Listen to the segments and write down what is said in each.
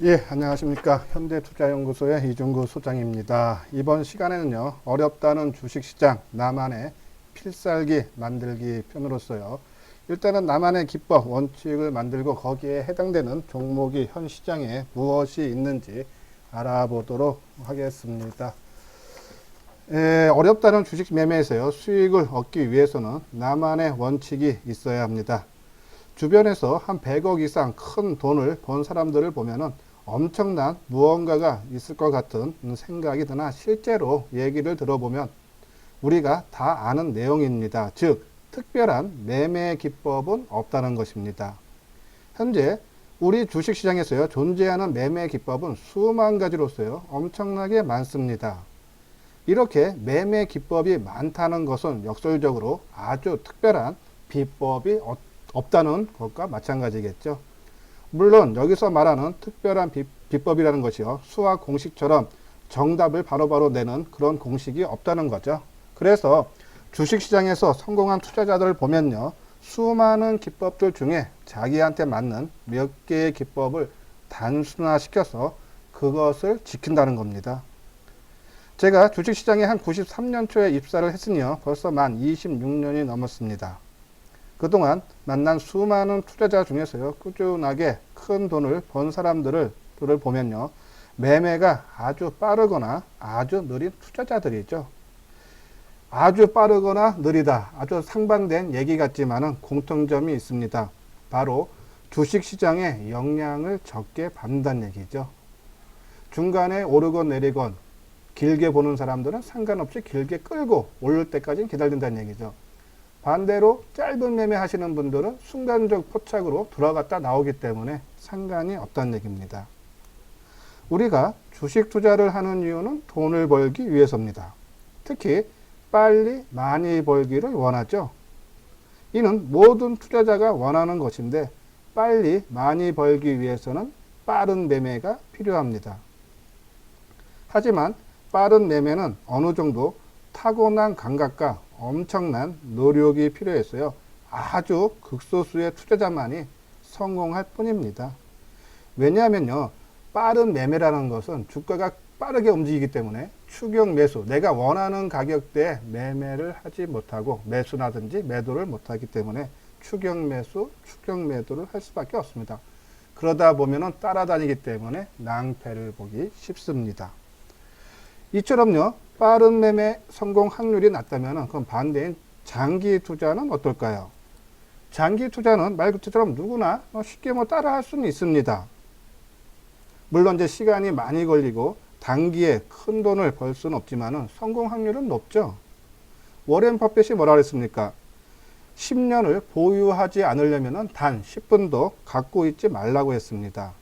예, 안녕하십니까. 현대투자연구소의 이종구 소장입니다. 이번 시간에는요, 어렵다는 주식시장 나만의 필살기 만들기 편으로서요. 일단은 나만의 기법, 원칙을 만들고 거기에 해당되는 종목이 현 시장에 무엇이 있는지 알아보도록 하겠습니다. 어렵다는 주식 매매에서요, 수익을 얻기 위해서는 나만의 원칙이 있어야 합니다. 주변에서 한 100억 이상 큰 돈을 번 사람들을 보면은 엄청난 무언가가 있을 것 같은 생각이 드나 실제로 얘기를 들어보면 우리가 다 아는 내용입니다. 즉, 특별한 매매 기법은 없다는 것입니다. 현재 우리 주식시장에서요, 존재하는 매매 기법은 수만 가지로서요, 엄청나게 많습니다. 이렇게 매매 기법이 많다는 것은 역설적으로 아주 특별한 비법이 없다는 것과 마찬가지겠죠. 물론 여기서 말하는 특별한 비법이라는 것이요, 수학 공식처럼 정답을 바로바로 내는 그런 공식이 없다는 거죠. 그래서 주식시장에서 성공한 투자자들을 보면요, 수많은 기법들 중에 자기한테 맞는 몇 개의 기법을 단순화시켜서 그것을 지킨다는 겁니다. 제가 주식시장에 한 93년 초에 입사를 했으니요, 벌써 만 26년이 넘었습니다. 그동안 만난 수많은 투자자 중에서요, 꾸준하게 큰 돈을 번 사람들을 보면요, 매매가 아주 빠르거나 아주 느린 투자자들이죠. 아주 빠르거나 느리다, 아주 상반된 얘기 같지만은 공통점이 있습니다. 바로 주식시장에 영향을 적게 받는다는 얘기죠. 중간에 오르건 내리건 길게 보는 사람들은 상관없이 길게 끌고 오를 때까지 기다린다는 얘기죠. 반대로 짧은 매매 하시는 분들은 순간적 포착으로 들어갔다 나오기 때문에 상관이 없다는 얘기입니다. 우리가 주식 투자를 하는 이유는 돈을 벌기 위해서입니다. 특히 빨리 많이 벌기를 원하죠. 이는 모든 투자자가 원하는 것인데 빨리 많이 벌기 위해서는 빠른 매매가 필요합니다. 하지만 빠른 매매는 어느 정도 타고난 감각과 엄청난 노력이 필요했어요. 아주 극소수의 투자자만이 성공할 뿐입니다. 왜냐하면요, 빠른 매매라는 것은 주가가 빠르게 움직이기 때문에 추격 매수, 내가 원하는 가격대에 매매를 하지 못하고 매수나든지 매도를 못하기 때문에 추격 매수, 추격 매도를 할 수밖에 없습니다. 그러다 보면은 따라다니기 때문에 낭패를 보기 쉽습니다. 이처럼요, 빠른 매매 성공 확률이 낮다면 그럼 반대인 장기 투자는 어떨까요? 장기 투자는 말 그대로 누구나 쉽게 따라 할 수는 있습니다. 물론 이제 시간이 많이 걸리고 단기에 큰 돈을 벌 수는 없지만 성공 확률은 높죠. 워렌 버핏이 뭐라 그랬습니까? 10년을 보유하지 않으려면 단 10분도 갖고 있지 말라고 했습니다.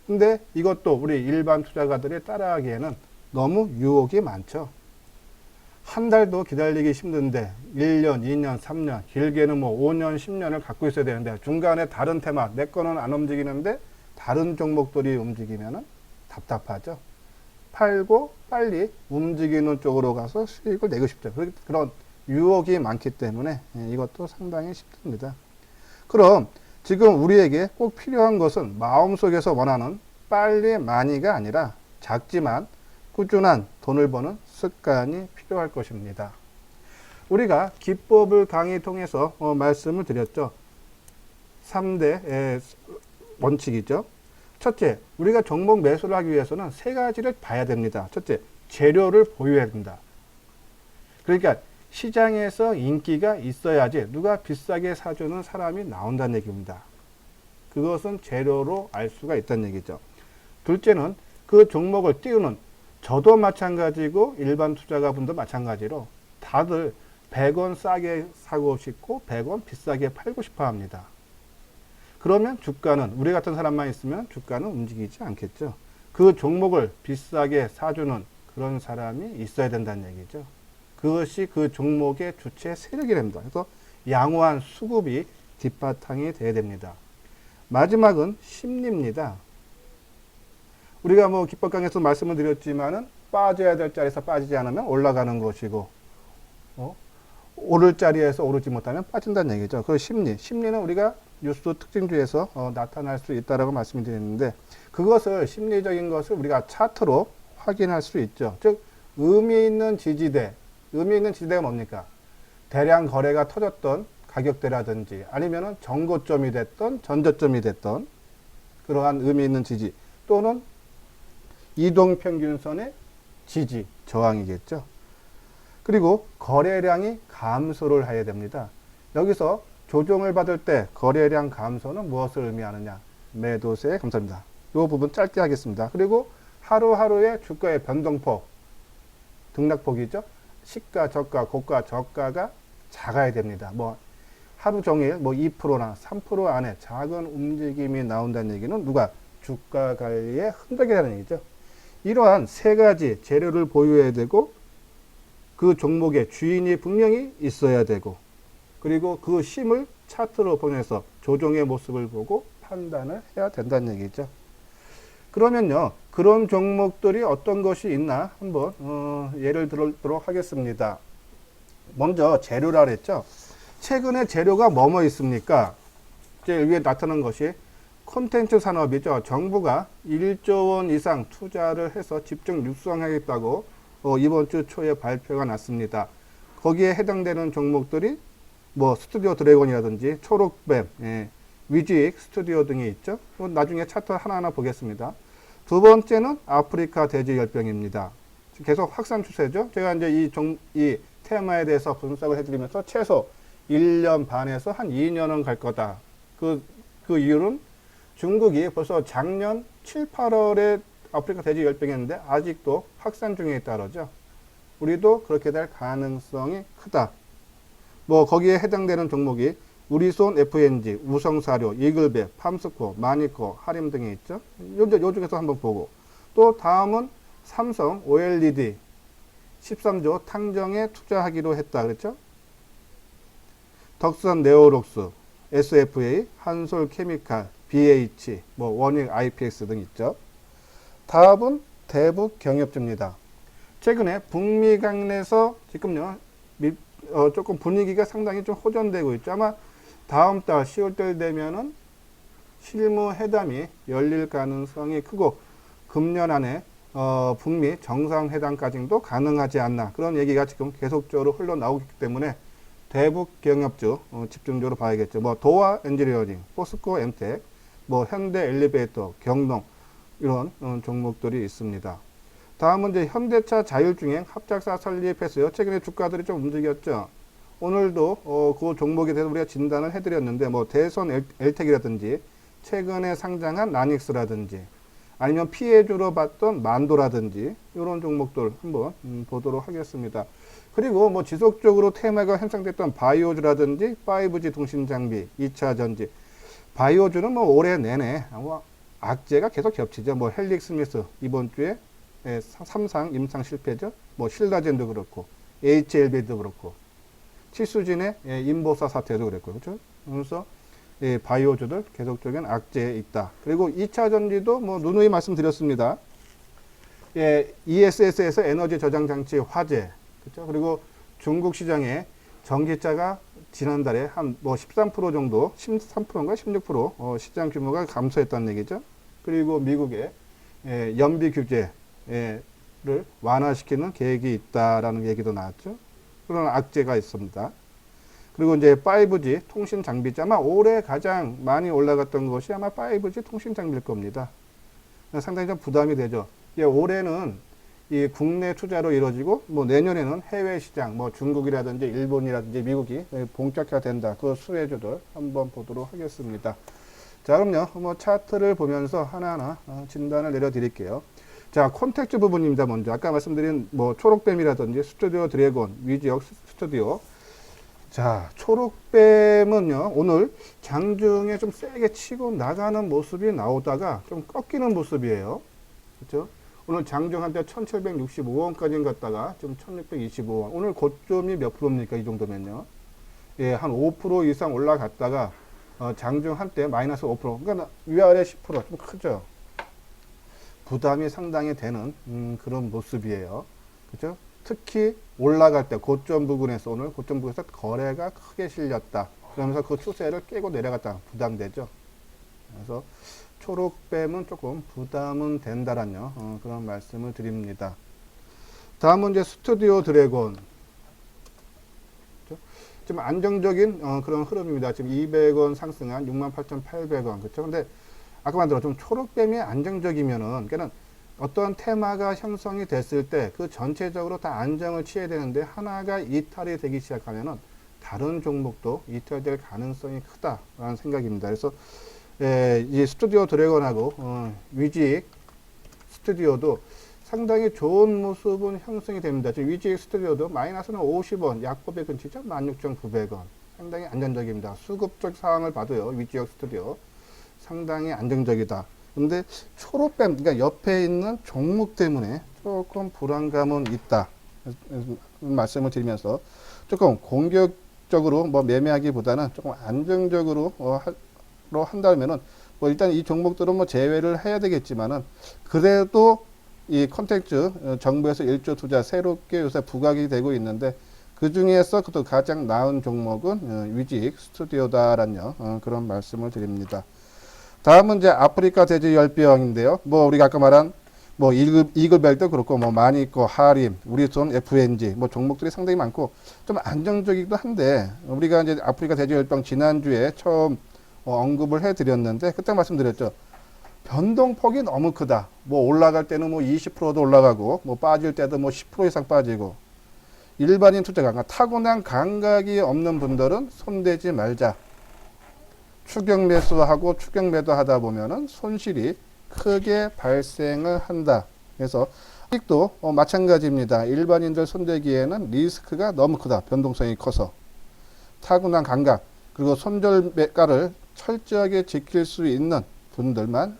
근데 이것도 우리 일반 투자가들이 따라하기에는 너무 유혹이 많죠. 한 달도 기다리기 힘든데 1년, 2년, 3년, 길게는 5년, 10년을 갖고 있어야 되는데 중간에 다른 테마, 내 거는 안 움직이는데 다른 종목들이 움직이면 답답하죠. 팔고 빨리 움직이는 쪽으로 가서 수익을 내고 싶죠. 그런 유혹이 많기 때문에 이것도 상당히 쉽습니다. 그럼 지금 우리에게 꼭 필요한 것은 마음속에서 원하는 빨리 많이가 아니라 작지만 꾸준한 돈을 버는 습관이 필요할 것입니다. 우리가 기법을 강의 통해서 말씀을 드렸죠. 3대 원칙이죠. 첫째, 우리가 종목 매수를 하기 위해서는 세 가지를 봐야 됩니다. 첫째, 재료를 보유해야 된다. 그러니까 시장에서 인기가 있어야지 누가 비싸게 사주는 사람이 나온다는 얘기입니다. 그것은 재료로 알 수가 있다는 얘기죠. 둘째는 그 종목을 띄우는, 저도 마찬가지고 일반 투자가분도 마찬가지로 다들 100원 싸게 사고 싶고 100원 비싸게 팔고 싶어 합니다. 그러면 주가는, 우리 같은 사람만 있으면 주가는 움직이지 않겠죠. 그 종목을 비싸게 사주는 그런 사람이 있어야 된다는 얘기죠. 그것이 그 종목의 주체 세력이 됩니다. 그래서 양호한 수급이 뒷바탕이 돼야 됩니다. 마지막은 심리입니다. 우리가 기법 강의에서 말씀을 드렸지만은 빠져야 될 자리에서 빠지지 않으면 올라가는 것이고, 오를 자리에서 오르지 못하면 빠진다는 얘기죠. 그 심리는 우리가 뉴스 특징주에서 나타날 수 있다라고 말씀드렸는데, 그것을 심리적인 것을 우리가 차트로 확인할 수 있죠. 즉 의미 있는 지지대, 의미 있는 지지대가 뭡니까? 대량 거래가 터졌던 가격대라든지 아니면은 정고점이 됐던 전저점이 됐던 그러한 의미 있는 지지 또는 이동평균선의 지지, 저항이겠죠. 그리고 거래량이 감소를 해야 됩니다. 여기서 조정을 받을 때 거래량 감소는 무엇을 의미하느냐? 매도세 감소입니다. 이 부분 짧게 하겠습니다. 그리고 하루하루의 주가의 변동폭, 등락폭이죠. 시가, 저가, 고가, 저가가 작아야 됩니다. 뭐 하루 종일 뭐 2%나 3% 안에 작은 움직임이 나온다는 얘기는 누가? 주가 관리에 흔들리게 되는 얘기죠. 이러한 세 가지 재료를 보유해야 되고 그 종목의 주인이 분명히 있어야 되고 그리고 그 심을 차트로 보내서 조정의 모습을 보고 판단을 해야 된다는 얘기죠. 그러면요, 그런 종목들이 어떤 것이 있나 한번 예를 들도록 하겠습니다. 먼저 재료라 그랬죠. 최근에 재료가 뭐뭐 있습니까? 이제 위에 나타난 것이 콘텐츠 산업이죠. 정부가 1조 원 이상 투자를 해서 집중 육성하겠다고 이번 주 초에 발표가 났습니다. 거기에 해당되는 종목들이 뭐 스튜디오 드래곤이라든지 초록뱀, 위직 스튜디오 등이 있죠. 나중에 차트 하나하나 보겠습니다. 두 번째는 아프리카 돼지 열병입니다. 계속 확산 추세죠. 제가 이제 이 테마에 대해서 분석을 해드리면서 최소 1년 반에서 한 2년은 갈 거다. 그 이유는 중국이 벌써 작년 7, 8월에 아프리카 돼지 열병이었는데 아직도 확산 중에 있다그러죠. 우리도 그렇게 될 가능성이 크다. 뭐 거기에 해당되는 종목이 우리손 FNG, 우성사료, 이글베, 팜스코, 마니코, 하림 등이 있죠. 요 중에서 한번 보고 또 다음은 삼성 OLED 13조 탕정에 투자하기로 했다 그랬죠. 덕선 네오록스, SFA, 한솔케미칼, BH, 뭐 원익 IPX 등 있죠. 다음은 대북경협주입니다. 최근에 북미 간에서 지금요 조금 분위기가 상당히 좀 호전되고 있죠. 아마 다음 달 10월달 되면은 실무회담이 열릴 가능성이 크고 금년 안에 북미 정상회담까지도 가능하지 않나 그런 얘기가 지금 계속적으로 흘러나오기 때문에 대북 경협주 집중적으로 봐야겠죠. 뭐 도화 엔지니어링, 포스코 엔텍, 뭐 현대 엘리베이터, 경농 이런 종목들이 있습니다. 다음은 이제 현대차 자율주행 합작사 설립했어요. 최근에 주가들이 좀 움직였죠. 오늘도 그 종목에 대해서 우리가 진단을 해드렸는데 뭐 대선 엘텍이라든지 최근에 상장한 나닉스라든지 아니면 피해주로 봤던 만도라든지 이런 종목들 한번 보도록 하겠습니다. 그리고 뭐 지속적으로 테마가 형성됐던 바이오주라든지 5G 통신 장비, 2차 전지. 바이오주는 뭐 올해 내내 악재가 계속 겹치죠. 뭐 헬릭스미스 이번 주에 3상 임상 실패죠. 뭐 신라젠도 그렇고 HLB도 그렇고 치수진의 인보사 사태도 그랬고 그렇죠. 그래서 바이오주들 계속적인 악재에 있다. 그리고 2차 전지도 뭐 누누이 말씀드렸습니다. ESS에서 에너지 저장 장치 화재 그렇죠. 그리고 중국 시장에 전기차가 지난달에 한 뭐 13% 정도, 13%인가 16% 시장 규모가 감소했다는 얘기죠. 그리고 미국의 연비 규제를 완화시키는 계획이 있다라는 얘기도 나왔죠. 그런 악재가 있습니다. 그리고 이제 5G 통신 장비죠. 아마 올해 가장 많이 올라갔던 것이 아마 5G 통신 장비일 겁니다. 상당히 좀 부담이 되죠. 올해는 이 국내 투자로 이루어지고 뭐 내년에는 해외 시장 뭐 중국이라든지 일본이라든지 미국이 본격화된다. 그 수혜주들 한번 보도록 하겠습니다. 자, 그럼요. 뭐 차트를 보면서 하나하나 진단을 내려드릴게요. 자, 콘택트 부분입니다. 먼저 아까 말씀드린 뭐 초록뱀이라든지 스튜디오 드래곤, 위지역 스튜디오. 자, 초록뱀은요 오늘 장중에 좀 세게 치고 나가는 모습이 나오다가 좀 꺾이는 모습이에요. 그렇죠? 오늘 장중 한때 1765원까지 갔다가 좀 1625원. 오늘 고점이 몇 프로입니까? 이 정도면요. 한 5% 이상 올라갔다가 장중 한때 마이너스 5%. 그러니까 위아래 10%. 좀 크죠? 부담이 상당히 되는 그런 모습이에요. 그렇죠? 특히 올라갈 때 고점 부근에서 오늘 고점 부근에서 거래가 크게 실렸다. 그러면서 그 추세를 깨고 내려갔다. 부담되죠? 그래서 초록뱀은 조금 부담은 된다라는 그런 말씀을 드립니다. 다음은 이제 스튜디오 드래곤. 좀 안정적인 그런 흐름입니다. 지금 200원 상승한 68,800원. 그렇죠? 근데 아까 말대로 좀 초록뱀이 안정적이면은, 그러니까 어떤 테마가 형성이 됐을 때 그 전체적으로 다 안정을 취해야 되는데 하나가 이탈이 되기 시작하면은 다른 종목도 이탈될 가능성이 크다라는 생각입니다. 그래서 이 스튜디오 드래곤하고 위직 스튜디오도 상당히 좋은 모습은 형성이 됩니다. 지금 위직 스튜디오도 마이너스는 50원, 약법의 근처죠. 16,900원. 상당히 안정적입니다. 수급적 상황을 봐도요. 위지역 스튜디오 상당히 안정적이다. 근데 초록뱀, 그러니까 옆에 있는 종목 때문에 조금 불안감은 있다. 말씀을 드리면서 조금 공격적으로 뭐 매매하기보다는 조금 안정적으로 한다면은 뭐 일단 이 종목들은 뭐 제외를 해야 되겠지만은 그래도 이 컨텐츠 정부에서 1조 투자 새롭게 요새 부각이 되고 있는데 그 중에서 또 가장 나은 종목은 위직 스튜디오다라는 그런 말씀을 드립니다. 다음은 이제 아프리카 돼지 열병인데요. 뭐 우리가 아까 말한 뭐 이글벨도 그렇고 뭐 마니코, 하림, 우리손, FNG 뭐 종목들이 상당히 많고 좀 안정적이기도 한데 우리가 이제 아프리카 돼지 열병 지난주에 처음 언급을 해드렸는데 그때 말씀드렸죠. 변동폭이 너무 크다. 뭐 올라갈 때는 뭐 20%도 올라가고 뭐 빠질 때도 뭐 10% 이상 빠지고 일반인 투자가 타고난 감각이 없는 분들은 손대지 말자. 추격 매수하고 추격 매도 하다 보면은 손실이 크게 발생을 한다. 그래서 아직도 마찬가지입니다. 일반인들 손대기에는 리스크가 너무 크다. 변동성이 커서. 타고난 감각 그리고 손절가를 철저하게 지킬 수 있는 분들만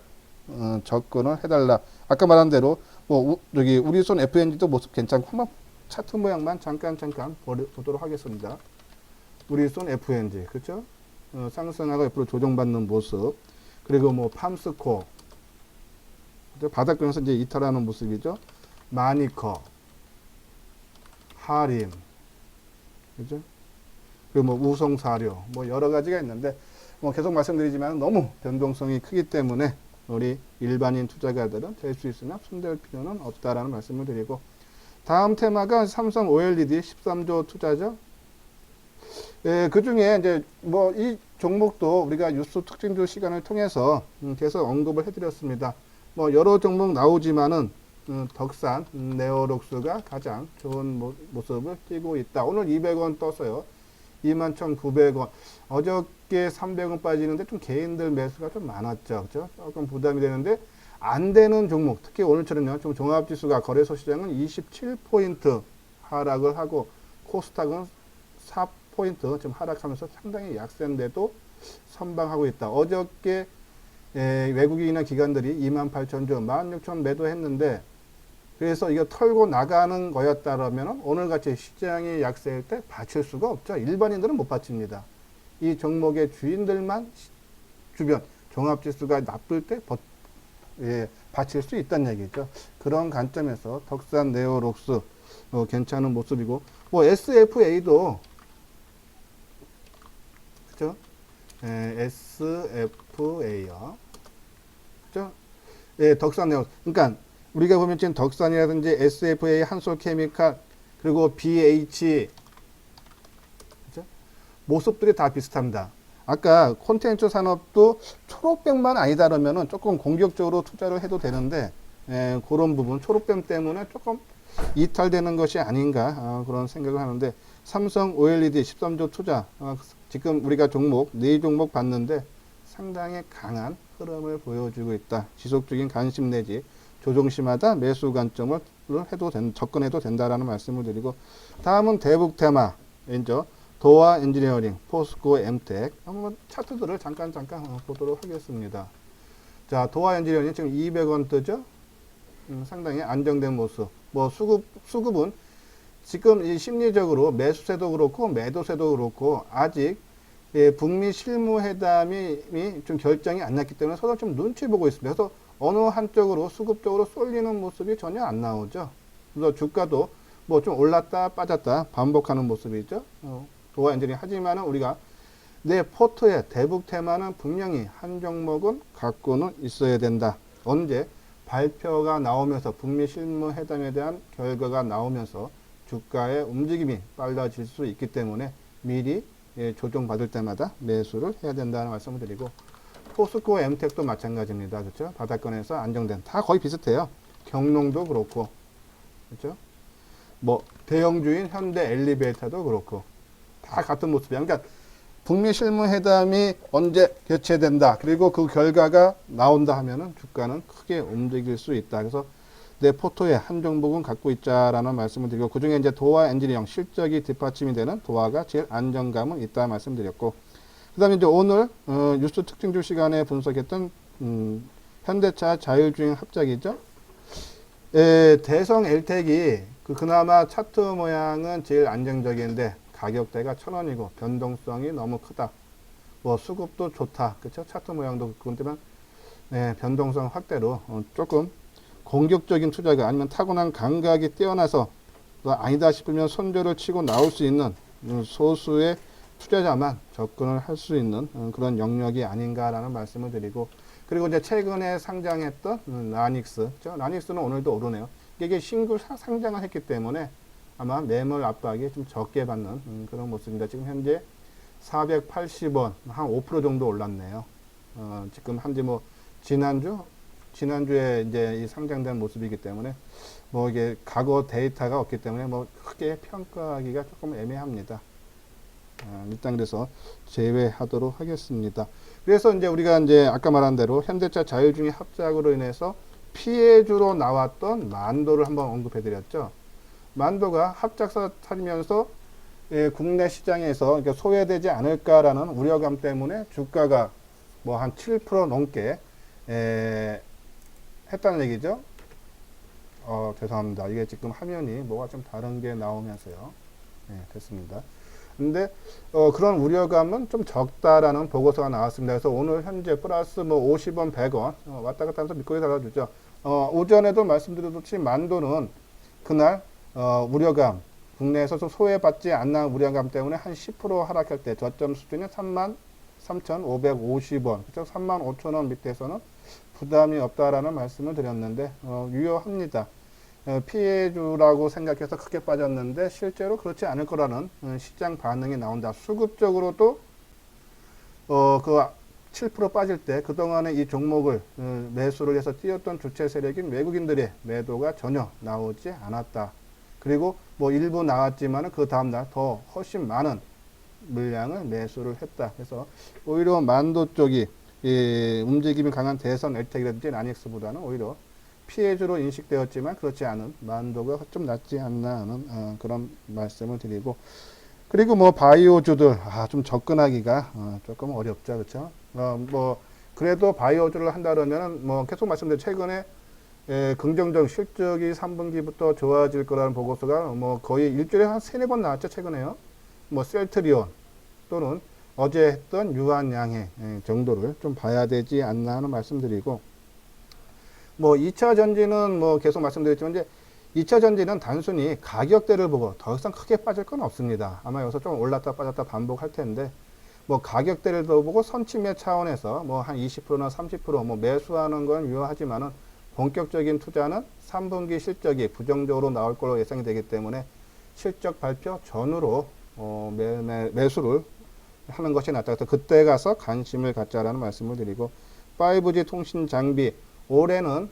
접근을 해달라. 아까 말한 대로 뭐 여기 우리손 FNG도 모습 괜찮고 한번 차트 모양만 잠깐 보도록 하겠습니다. 우리손 FNG 그렇죠? 상승하고 옆으로 조정받는 모습. 그리고 뭐 팜스코 바닥권에서 이제 이탈하는 모습이죠. 마니커, 하림, 그죠? 그리고 뭐 우성사료, 뭐 여러 가지가 있는데 뭐 계속 말씀드리지만 너무 변동성이 크기 때문에 우리 일반인 투자가들은 될 수 있으나 손댈 필요는 없다라는 말씀을 드리고 다음 테마가 삼성 OLED 13조 투자죠. 그 중에 이제 뭐 이 종목도 우리가 뉴스 특징주 시간을 통해서 계속 언급을 해드렸습니다. 뭐 여러 종목 나오지만은 덕산 네오록스가 가장 좋은 모습을 띄고 있다. 오늘 200원 떴어요. 21,900원. 어저께 300원 빠지는데 좀 개인들 매수가 좀 많았죠. 그죠? 조금 부담이 되는데 안 되는 종목, 특히 오늘처럼요. 좀 종합지수가 거래소 시장은 27포인트 하락을 하고 코스닥은 4포인트 좀 하락하면서 상당히 약세인데도 선방하고 있다. 어저께 외국인이나 기관들이 28,000주, 16,000 매도했는데 그래서 이거 털고 나가는 거였다라면 오늘같이 시장이 약세일 때 받칠 수가 없죠. 일반인들은 못 받칩니다. 이 종목의 주인들만 주변 종합지수가 나쁠 때 받칠 수 있다는 얘기죠. 그런 관점에서 덕산 네오록스 괜찮은 모습이고 뭐 SFA도 그죠? SFA요. 그죠? 덕산 네오록스. 그러니까 우리가 보면 지금 덕산이라든지 SFA, 한솔케미칼, 그리고 BH, 그렇죠? 모습들이 다 비슷합니다. 아까 콘텐츠 산업도 초록뱀만 아니다 그러면은 조금 공격적으로 투자를 해도 되는데 그런 부분 초록뱀 때문에 조금 이탈되는 것이 아닌가 그런 생각을 하는데 삼성 OLED 13조 투자 지금 우리가 종목 4종목 봤는데 상당히 강한 흐름을 보여주고 있다. 지속적인 관심 내지 조정시마다 매수 관점을 접근해도 된다라는 말씀을 드리고 다음은 대북 테마 왼쪽 도화 엔지니어링, 포스코, 엠텍 한번 차트들을 잠깐 보도록 하겠습니다. 자, 도화 엔지니어링 지금 200원 뜨죠? 상당히 안정된 모습. 뭐 수급은 지금 이 심리적으로 매수세도 그렇고 매도세도 그렇고 아직 북미 실무회담이 좀 결정이 안 났기 때문에 서로 좀 눈치 보고 있습니다. 그래서 어느 한쪽으로 수급적으로 쏠리는 모습이 전혀 안 나오죠. 그래서 주가도 뭐 좀 올랐다 빠졌다 반복하는 모습이죠. 도화 엔지니어링 하지만은 우리가 내 포트의 대북 테마는 분명히 한 종목은 갖고는 있어야 된다. 언제? 발표가 나오면서 북미 실무회담에 대한 결과가 나오면서 주가의 움직임이 빨라질 수 있기 때문에 미리 조정받을 때마다 매수를 해야 된다는 말씀을 드리고, 포스코 엠텍도 마찬가지입니다. 그렇죠? 바닥권에서 안정된, 다 거의 비슷해요. 경농도 그렇고, 그렇죠? 뭐 대형주인 현대 엘리베이터도 그렇고 다 같은 모습이야. 그러니까 북미 실무회담이 언제 개최된다, 그리고 그 결과가 나온다 하면은 주가는 크게 움직일 수 있다. 그래서 내 포트에 한 종목은 갖고 있자라는 말씀을 드리고, 그 중에 이제 도화 엔지니어링 실적이 뒷받침이 되는 도화가 제일 안정감은 있다 말씀드렸고, 그다음에 이제 오늘 뉴스 특징주 시간에 분석했던 현대차 자율주행 합작이죠. 대성 엘텍이 그나마 차트 모양은 제일 안정적인데 가격대가 1,000원이고 변동성이 너무 크다. 뭐 수급도 좋다. 그렇죠? 차트 모양도 그건데만 변동성 확대로 조금 공격적인 투자가, 아니면 타고난 감각이 뛰어나서 아니다 싶으면 손절을 치고 나올 수 있는 소수의 투자자만 접근을 할 수 있는 그런 영역이 아닌가라는 말씀을 드리고, 그리고 이제 최근에 상장했던 라닉스, 라닉스는 오늘도 오르네요. 이게 신규 상장을 했기 때문에 아마 매물 압박이 좀 적게 받는 그런 모습입니다. 지금 현재 480원, 한 5% 정도 올랐네요. 지금 한지 뭐 지난주에 이제 이 상장된 모습이기 때문에 뭐 이게 과거 데이터가 없기 때문에 뭐 크게 평가하기가 조금 애매합니다. 일단 그래서 제외하도록 하겠습니다. 그래서 이제 우리가 이제 아까 말한 대로 현대차 자율주행 합작으로 인해서 피해주로 나왔던 만도를 한번 언급해 드렸죠. 만도가 합작사 타면서 국내 시장에서 소외되지 않을까라는 우려감 때문에 주가가 뭐 한 7% 넘게 했다는 얘기죠. 죄송합니다. 이게 지금 화면이 뭐가 좀 다른 게 나오면서요. 됐습니다. 근데 그런 우려감은 좀 적다라는 보고서가 나왔습니다. 그래서 오늘 현재 플러스 뭐 50원, 100원 왔다 갔다 하면서 밑거리 달아주죠. 오전에도 말씀드렸듯이 만도는 그날 우려감, 국내에서 좀 소외받지 않는 우려감 때문에 한 10% 하락할 때 저점 수준이 33,550원, 그렇죠? 35,000원 밑에서는 부담이 없다라는 말씀을 드렸는데 유효합니다. 피해주라고 생각해서 크게 빠졌는데 실제로 그렇지 않을 거라는 시장 반응이 나온다. 수급적으로도 그 7% 빠질 때 그동안에 이 종목을 매수를 해서 뛰었던 주체 세력인 외국인들의 매도가 전혀 나오지 않았다. 그리고 뭐 일부 나왔지만 그 다음날 더 훨씬 많은 물량을 매수를 했다. 그래서 오히려 만도 쪽이 움직임이 강한 대선 엘텍이라든지 라닉스보다는 오히려 피해주로 인식되었지만 그렇지 않은 만도가 좀 낫지 않나 하는 그런 말씀을 드리고, 그리고 뭐 바이오주들 좀 접근하기가 조금 어렵죠. 그렇죠? 뭐 그래도 바이오주를 한다 그러면은 뭐 계속 말씀드린 최근에 긍정적 실적이 3분기부터 좋아질 거라는 보고서가 뭐 거의 일주일에 한 3-4번 나왔죠. 최근에요. 뭐 셀트리온 또는 어제 했던 유한양해 정도를 좀 봐야 되지 않나 하는 말씀드리고, 뭐 2차 전지는 뭐 계속 말씀드렸지만 이제 2차 전지는 단순히 가격대를 보고 더 이상 크게 빠질 건 없습니다. 아마 여기서 좀 올랐다 빠졌다 반복할 텐데, 뭐 가격대를 더 보고 선침의 차원에서 뭐 한 20%나 30% 매수하는 건 유효하지만은 본격적인 투자는 3분기 실적이 부정적으로 나올 걸로 예상이 되기 때문에 실적 발표 전후로 매수를 하는 것이 낫다. 그래서 그때 가서 관심을 갖자라는 말씀을 드리고, 5G 통신 장비 올해는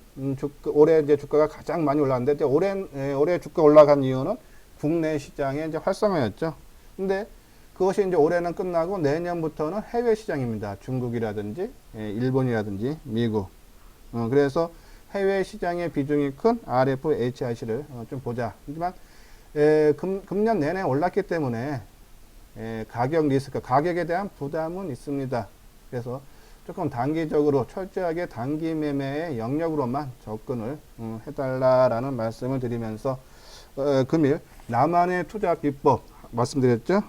올해 이제 주가가 가장 많이 올랐는데, 이제 올해 주가 올라간 이유는 국내 시장의 이제 활성화였죠. 근데 그것이 이제 올해는 끝나고 내년부터는 해외 시장입니다. 중국이라든지 일본이라든지 미국. 그래서 해외 시장의 비중이 큰 RFHIC를 좀 보자. 하지만 금년 내내 올랐기 때문에 가격 리스크, 가격에 대한 부담은 있습니다. 그래서 조금 단기적으로 철저하게 단기 매매의 영역으로만 접근을 해달라라는 말씀을 드리면서 금일 나만의 투자 비법 말씀드렸죠.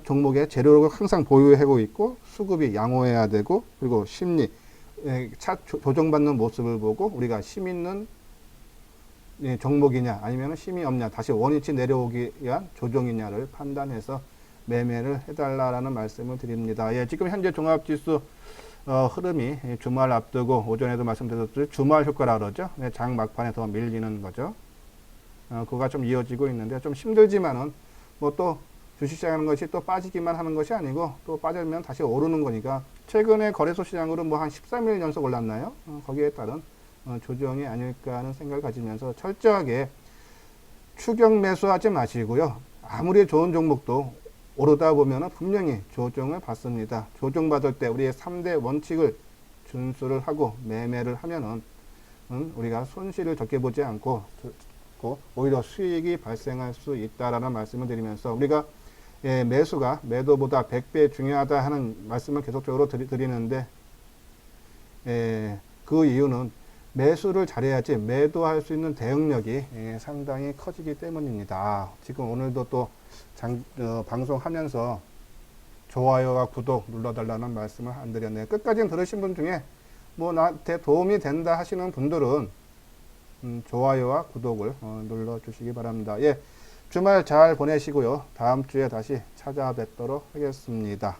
종목의 재료를 항상 보유하고 있고 수급이 양호해야 되고, 그리고 심리, 조정받는 모습을 보고 우리가 심 있는 종목이냐 아니면 심이 없냐, 다시 원위치 내려오기 위한 조정이냐를 판단해서 매매를 해달라라는 말씀을 드립니다. 예, 지금 현재 종합지수 흐름이 주말 앞두고 오전에도 말씀드렸듯이 주말 효과라 그러죠. 네, 장 막판에 더 밀리는 거죠. 그거가 좀 이어지고 있는데 좀 힘들지만은 뭐 또 주식시장하는 것이 또 빠지기만 하는 것이 아니고 또 빠지면 다시 오르는 거니까 최근에 거래소 시장으로 뭐 한 13일 연속 올랐나요? 거기에 따른 조정이 아닐까 하는 생각을 가지면서 철저하게 추격 매수하지 마시고요. 아무리 좋은 종목도 오르다 보면 분명히 조정을 받습니다. 조정받을 때 우리의 3대 원칙을 준수를 하고 매매를 하면은 우리가 손실을 적게 보지 않고 오히려 수익이 발생할 수 있다라는 말씀을 드리면서 우리가 매수가 매도보다 100배 중요하다 하는 말씀을 계속적으로 드리는데 그 이유는 매수를 잘해야지 매도할 수 있는 대응력이 상당히 커지기 때문입니다. 지금 오늘도 또 방송하면서 좋아요와 구독 눌러달라는 말씀을 안 드렸네요. 끝까지 들으신 분 중에 뭐 나한테 도움이 된다 하시는 분들은 좋아요와 구독을 눌러주시기 바랍니다. 예, 주말 잘 보내시고요. 다음 주에 다시 찾아뵙도록 하겠습니다.